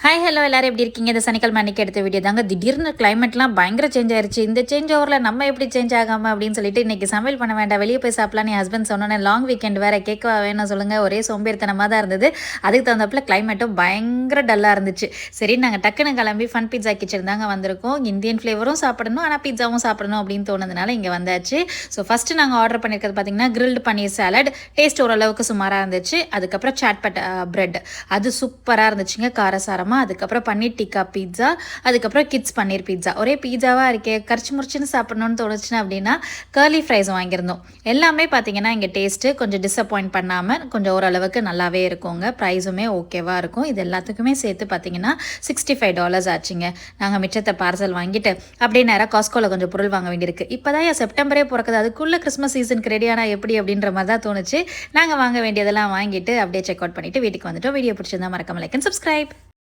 Hi hello எல்லாரும் எப்படி இருக்கீங்க? இந்த சனிக்கிழமை அன்றைக்கி எடுத்த வீடியோ தாங்க. திடீர்னு கிளைமேட்லாம் பயங்கர சேஞ்ச் ஆயிடுச்சு. இந்த சேஞ்ச் ஓவரில் நம்ம எப்படி சேஞ்ச் ஆகாமல் அப்படின்னு சொல்லிட்டு இன்றைக்கி சமையல் பண்ண வேண்டாம், வெளியே போய் சாப்பிட்லான்னு என் ஹஸ்பண்ட் சொன்னோன்னே லாங் வீக்கெண்ட் வேறு கேட்கவா வேணும் சொல்லுங்கள். ஒரே சோம்பேறித்தனமாக தான் இருந்தது. அதுக்கு தகுந்தப்பில் கிளைமேட்டும் பயங்கர டல்லாக இருந்துச்சு. சரி நாங்கள் டக்குன்னு கிளம்பி ஃபன் பீட்சா கிச்சன் தாங்க வந்திருக்கோம். இந்தியன் ஃப்ளேவரும் சாப்பிடணும், ஆனால் பீட்சாவும் சாப்பிடணும் அப்படின்னு தோணுதுனால இங்கே வந்தாச்சு. ஸோ ஃபஸ்ட்டு நாங்கள் ஆர்டர் பண்ணியிருக்கிறது பார்த்திங்கன்னா கிரில்டு பன்னீர் சாலட். டேஸ்ட் ஓரளவுக்கு சுமாராக இருந்துச்சு. அதுக்கப்புறம் சாட்பட் பிரெட், அது சூப்பராக இருந்துச்சுங்க, காரசாரமாக. அதுக்கப்புறம் பன்னீர் டிக்கா பீட்சா, அதுக்கப்புறம் கிட்ஸ் பன்னீர் பீட்சா. ஒரே பீட்சாவாக இருக்கே, கரிச்சு முறிச்சுன்னு சாப்பிடணும்னு தோணுச்சுன்னா அப்படின்னா கர்லி ஃப்ரைஸ் வாங்கியிருந்தோம். எல்லாமே பார்த்தீங்கன்னா இங்கே டேஸ்ட்டு கொஞ்சம் டிசப்பாயிண்ட் பண்ணாமல் கொஞ்சம் ஓரளவுக்கு நல்லாவே இருக்குங்க. ப்ரைஸுமே ஓகேவாக இருக்கும். இது எல்லாத்துக்குமே சேர்த்து பார்த்தீங்கன்னா $65 ஆச்சுங்க. நாங்கள் மிச்சத்தை பார்சல் வாங்கிட்டு அப்படியே நேராக காஸ்கோவில் கொஞ்சம் பொருள் வாங்க வேண்டியிருக்கு. இப்போ தான் செப்டம்பரே பிறக்குது, அதுக்குள்ளே கிறிஸ்மஸ் சீசனுக்கு ரெடியானா எப்படி அப்படின்ற மாதிரி தான் தோணுச்சு. நாங்கள் வாங்க வேண்டியதெல்லாம் வாங்கிட்டு அப்படியே செக் அவுட் பண்ணிவிட்டு வீட்டுக்கு வந்துட்டோம். வீடியோ பிடிச்சிருந்தா மறக்காம லைக் அண்ட் சப்ஸ்கிரைப்.